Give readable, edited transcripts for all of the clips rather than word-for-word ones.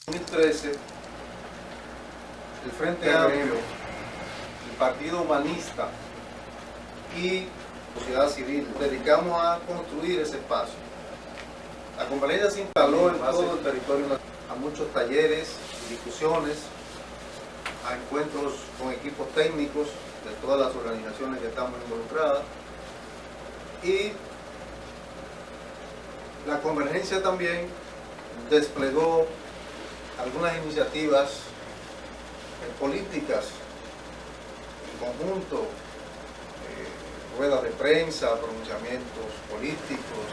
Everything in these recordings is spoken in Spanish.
2013, el Frente Amplio, el Partido Humanista y la sociedad civil dedicamos a construir ese espacio. La conferencia se instaló en todo el territorio nacional, a muchos talleres y discusiones, a encuentros con equipos técnicos de todas las organizaciones que estamos involucradas, y la convergencia también desplegó algunas iniciativas políticas en conjunto, ruedas de prensa, pronunciamientos políticos.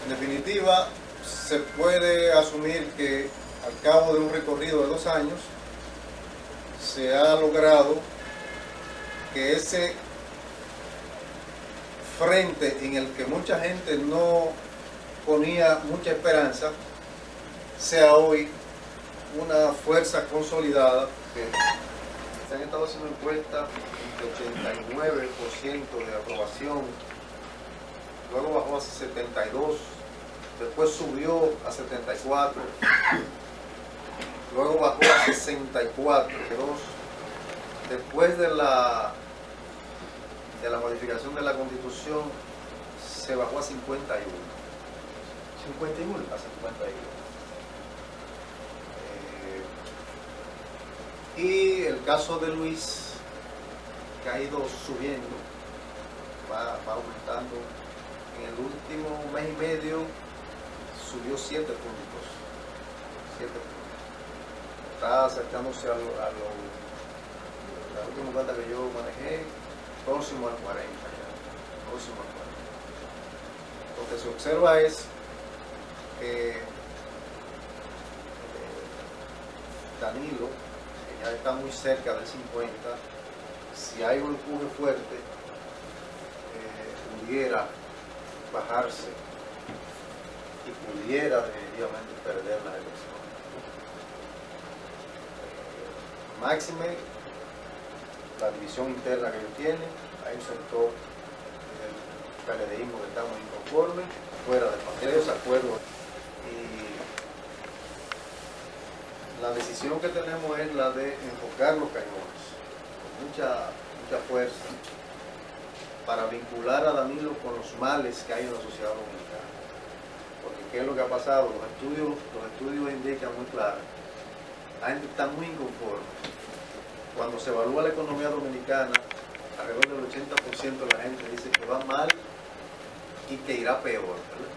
En definitiva, se puede asumir que al cabo de un recorrido de 2 años se ha logrado que ese frente en el que mucha gente no ponía mucha esperanza sea hoy una fuerza consolidada. Se han estado haciendo encuestas de 89% de aprobación, luego bajó a 72%, después subió a 74%, luego bajó a 64%. Después de la modificación de la Constitución se bajó a 51%. 51 a 51. Y el caso de Luis, que ha ido subiendo, va aumentando. En el último mes y medio subió 7 puntos. 7 puntos. Está acercándose a la última cuenta que yo manejé, próximo al 40 ya. Próximo al 40. Lo que se observa es que Danilo, que ya está muy cerca del 50, si hay un empuje fuerte, pudiera bajarse y pudiera definitivamente perder la elección. Máxime la división interna que ellos tienen, hay un sector del PLDismo que está muy inconforme, fuera del partido, desacuerdo. Y la decisión que tenemos es la de enfocar los cañones con mucha fuerza para vincular a Danilo con los males que hay en la sociedad dominicana. Porque ¿qué es lo que ha pasado? Los estudios indican muy claro. La gente está muy inconforme. Cuando se evalúa la economía dominicana, alrededor del 80% de la gente dice que va mal y que irá peor, ¿verdad?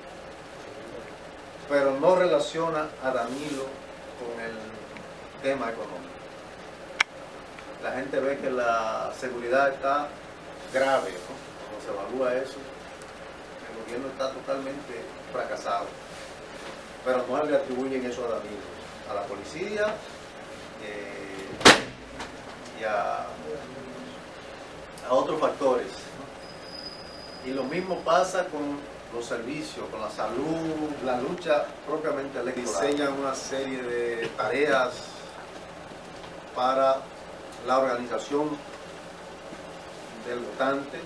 Pero no relaciona a Danilo con el tema económico. La gente ve que la seguridad está grave, ¿no? Cuando se evalúa eso, el gobierno está totalmente fracasado. Pero no le atribuyen eso a Danilo, a la policía y a otros factores, ¿no? Y lo mismo pasa con los servicios, con la salud, la lucha propiamente electoral. Diseñan una serie de tareas para la organización del votante,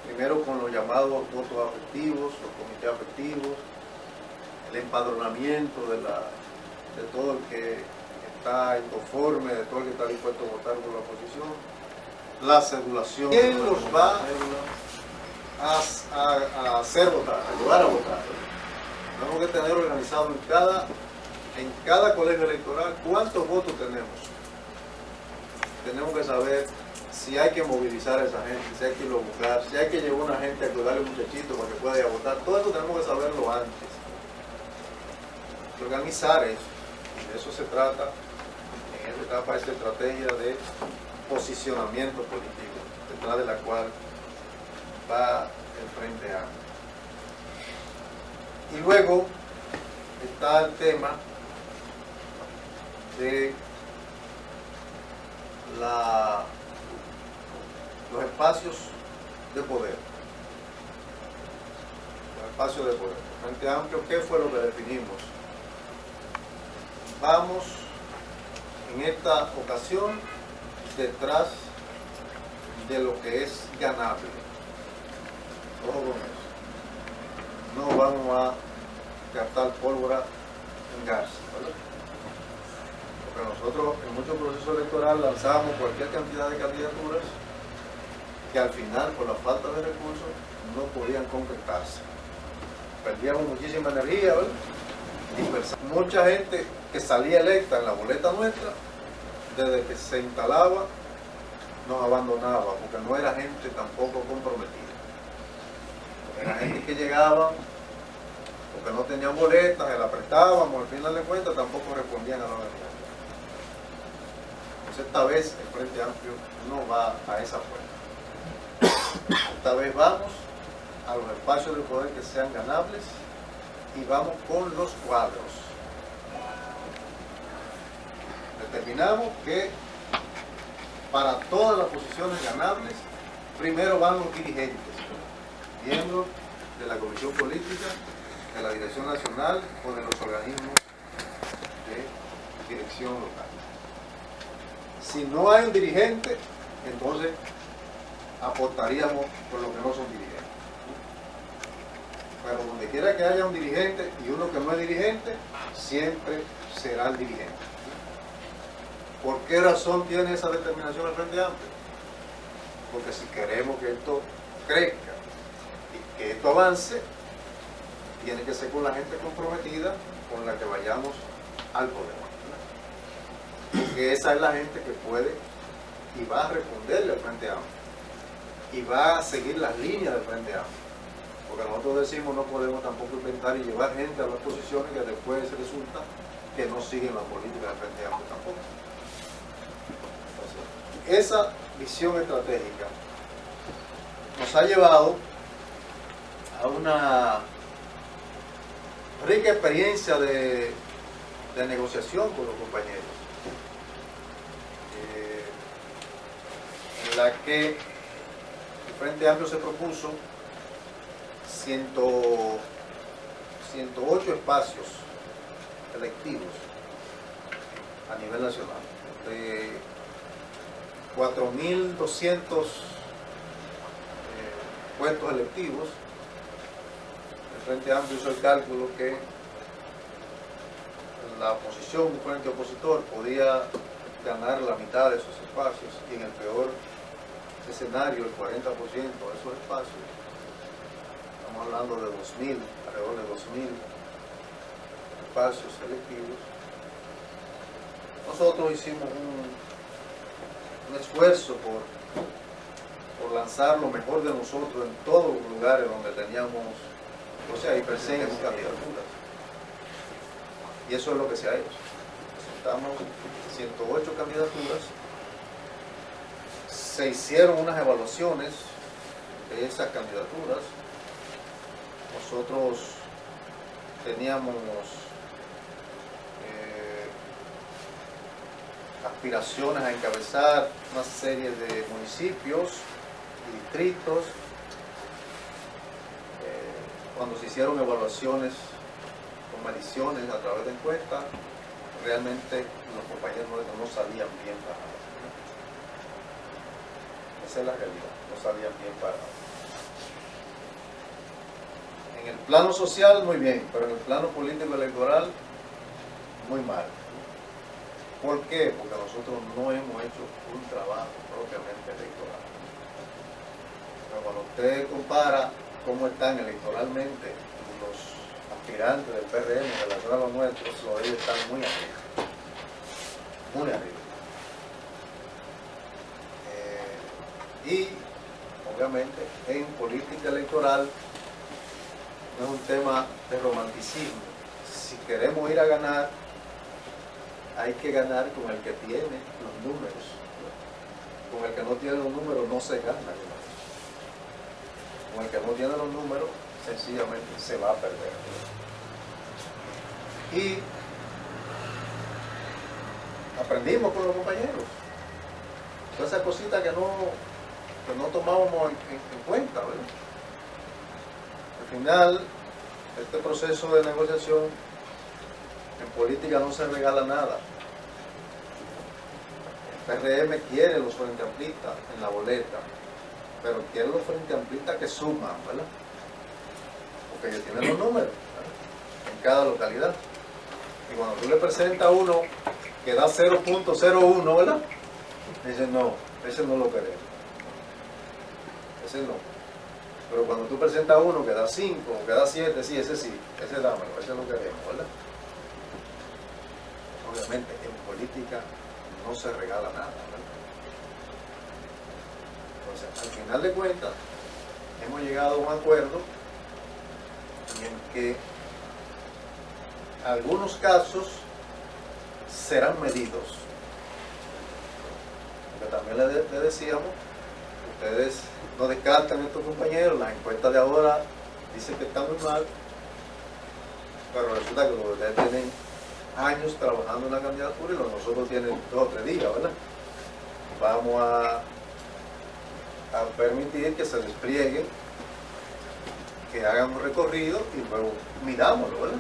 primero con los llamados votos afectivos, los comités afectivos, el empadronamiento de todo el que está inconforme, de todo el que está dispuesto a votar por la oposición, la cedulación. ¿Quién los va a hacer votar, a ayudar a votar? Tenemos que tener organizado en cada colegio electoral cuántos votos tenemos. Tenemos que saber si hay que movilizar a esa gente, si hay que irlo a buscar, si hay que llevar a una gente a cuidar al muchachito para que pueda ir a votar. Todo eso tenemos que saberlo antes. Organizar eso. De eso se trata en esta etapa, esta estrategia de posicionamiento político, detrás de la cual va el Frente Amplio. Y luego está el tema de los espacios de poder. Los espacios de poder. El Frente Amplio, ¿qué fue lo que definimos? Vamos en esta ocasión detrás de lo que es ganable. Ojo con eso. No vamos a gastar pólvora en gas, ¿verdad? Pero nosotros en muchos procesos electorales lanzábamos cualquier cantidad de candidaturas que al final, por la falta de recursos, no podían concretarse. Perdíamos muchísima energía, ¿verdad? Mucha gente que salía electa en la boleta nuestra, desde que se instalaba, nos abandonaba, porque no era gente tampoco comprometida. Era gente que llegaba, porque no tenían boletas, se la prestábamos, al final de cuentas tampoco respondían a la organización. Entonces esta vez el Frente Amplio no va a esa puerta. Esta vez vamos a los espacios de poder que sean ganables y vamos con los cuadros. Determinamos que para todas las posiciones ganables, primero van los dirigentes, miembros de la Comisión Política, de la Dirección Nacional o de los organismos de dirección local. Si no hay un dirigente, entonces aportaríamos por lo que no son dirigentes. Pero donde quiera que haya un dirigente y uno que no es dirigente, siempre será el dirigente. ¿Por qué razón tiene esa determinación el Frente Amplio? Porque si queremos que esto crezca y que esto avance, tiene que ser con la gente comprometida con la que vayamos al poder. Porque esa es la gente que puede y va a responderle al Frente Amplio y va a seguir las líneas del Frente Amplio. Porque nosotros decimos no podemos tampoco inventar y llevar gente a las posiciones que después resulta que no siguen la política del Frente Amplio tampoco. Entonces, esa visión estratégica nos ha llevado a una rica experiencia de negociación con los compañeros, en la que el Frente Amplio se propuso 108 espacios electivos a nivel nacional, de 4.200 puestos electivos. El Frente Amplio hizo el cálculo que la oposición, un frente opositor, podía ganar la mitad de esos espacios y en el peor escenario el 40% de esos espacios. Estamos hablando de 2.000, alrededor de 2.000 espacios electivos. Nosotros hicimos un esfuerzo por lanzar lo mejor de nosotros en todos los lugares donde teníamos, o sea, y presentes candidaturas. Y eso es lo que se ha hecho. Presentamos 108 candidaturas, se hicieron unas evaluaciones de esas candidaturas. Nosotros teníamos aspiraciones a encabezar una serie de municipios y distritos. Cuando se hicieron evaluaciones con mediciones a través de encuestas, realmente los compañeros no salían bien parados. Esa es la realidad, no salían bien parados. En el plano social muy bien, pero en el plano político electoral muy mal. ¿Por qué? Porque nosotros no hemos hecho un trabajo propiamente electoral. Pero cuando usted compara cómo están electoralmente los aspirantes del PRM en relación a los nuestros, los de ellos están muy arriba. Muy arriba. Y obviamente en política electoral no es un tema de romanticismo. Si queremos ir a ganar, hay que ganar con el que tiene los números. Con el que no tiene los números no se gana. Con el que no tiene los números, sencillamente se va a perder. Y aprendimos con los compañeros. Todas esas cositas que no tomábamos en cuenta, ¿verdad? Al final, este proceso de negociación en política no se regala nada. El PRM quiere los frente amplistas en la boleta, pero quiere los frente amplistas que suman, ¿verdad? Porque ellos tienen los números, ¿verdad? En cada localidad. Y cuando tú le presentas uno que da 0.01, ¿verdad? Dice, no, ese no lo queremos. Ese no. Pero cuando tú presentas uno que da 5, que da 7, sí, ese dámelo, ese lo queremos, ¿verdad? Obviamente en política no se regala nada, ¿verdad? Entonces, al final de cuentas, hemos llegado a un acuerdo en que algunos casos serán medidos. Porque también le decíamos, ustedes no descartan estos compañeros, las encuestas de ahora dicen que están muy mal, pero resulta que los de ustedes tienen años trabajando en la candidatura y los de nosotros tienen 2 o 3 días, ¿verdad? Vamos a permitir que se desplieguen, que hagan un recorrido y luego mirámoslo, ¿verdad?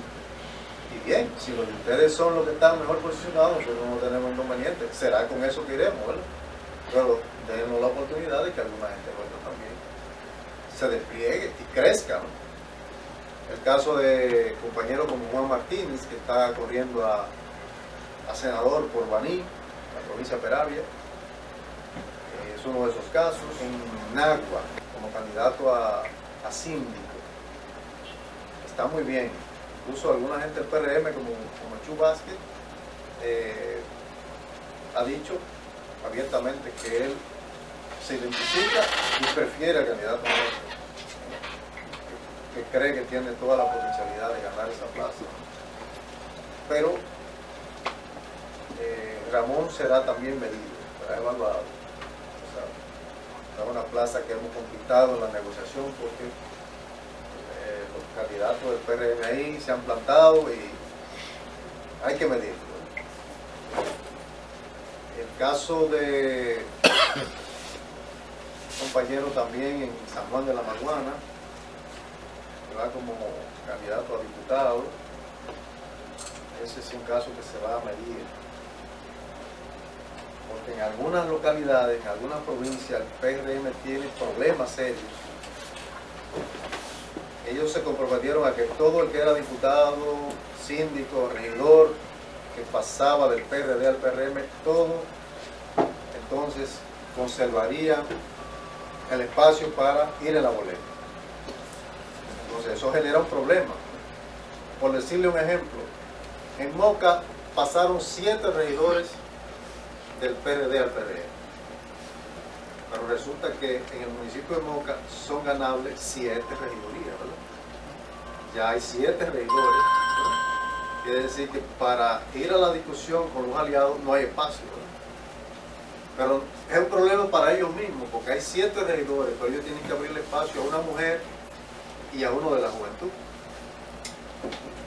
Y bien, si los de ustedes son los que están mejor posicionados, nosotros no tenemos inconveniente, será con eso que iremos, ¿verdad? Pero déjenos la oportunidad de que alguna gente nuestra también se despliegue y crezca, ¿no? El caso de compañeros como Juan Martínez, que está corriendo a senador por Baní, la provincia de Peravia, es uno de esos casos. En Nagua, como candidato a síndico, está muy bien. Incluso alguna gente del PRM, como Chu Vázquez, ha dicho abiertamente que él se identifica y prefiere al candidato nuestro, que cree que tiene toda la potencialidad de ganar esa plaza. Pero Ramón será también medido, será evaluado. O sea, es una plaza que hemos conquistado en la negociación porque los candidatos del PRM ahí se han plantado y hay que medirlo. El caso de un compañero también en San Juan de la Maguana, que va como candidato a diputado, ese es un caso que se va a medir. Porque en algunas localidades, en algunas provincias, el PRM tiene problemas serios. Ellos se comprometieron a que todo el que era diputado, síndico, regidor, que pasaba del PRD al PRM, todo, entonces conservarían el espacio para ir en la boleta. Entonces eso genera un problema. Por decirle un ejemplo, en Moca pasaron 7 regidores del PRD al PRM, pero resulta que en el municipio de Moca son ganables 7 regidurías, ¿verdad? Ya hay 7 regidores, ¿verdad? Quiere decir que para ir a la discusión con los aliados no hay espacio, ¿verdad? Pero es un problema para ellos mismos, porque hay 7 regidores, pero ellos tienen que abrirle espacio a una mujer y a uno de la juventud.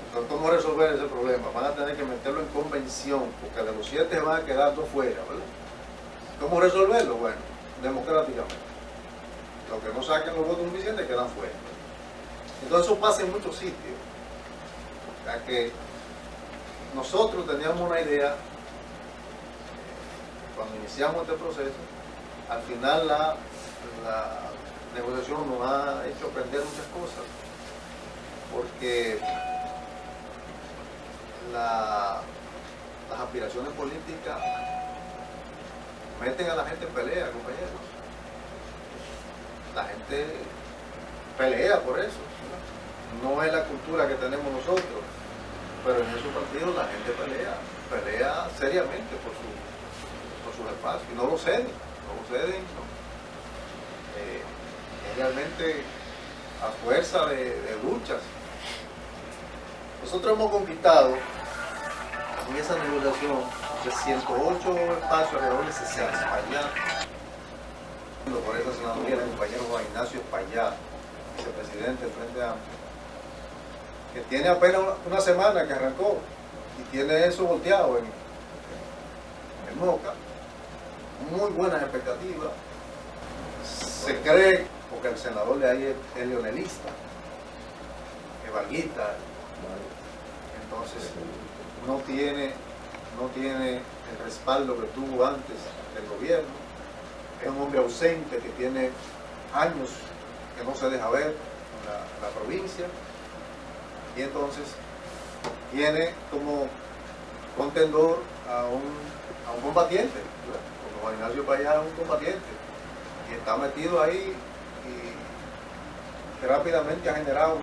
Entonces, ¿cómo resolver ese problema? Van a tener que meterlo en convención, porque de los 7 van a quedar 2 fuera, ¿verdad? ¿Cómo resolverlo? Bueno, democráticamente. Los que no saquen los votos suficientes quedan fuera. Entonces eso pasa en muchos sitios. O sea que nosotros teníamos una idea, cuando iniciamos este proceso, al final la negociación nos ha hecho aprender muchas cosas, porque las aspiraciones políticas meten a la gente en pelea, compañeros. La gente pelea por eso. No es la cultura que tenemos nosotros, pero en esos partidos la gente pelea seriamente por sus espacios y no lo ceden. No. Es realmente a fuerza de luchas. Nosotros hemos conquistado en esa negociación de 108 espacios alrededor de 60 allá. Por esa senaduría, el compañero Juan Ignacio Espaillá, vicepresidente del Frente Amplio, que tiene apenas una semana que arrancó y tiene eso volteado en Moca. Muy buenas expectativas. Se cree, porque el senador de ahí es leonelista, es valguita. Entonces no tiene el respaldo que tuvo antes del gobierno. Es un hombre ausente que tiene años que no se deja ver en la provincia, y entonces tiene como contendor a un combatiente, ¿verdad? Como Juan Ignacio Payá es un combatiente y está metido ahí y que rápidamente ha generado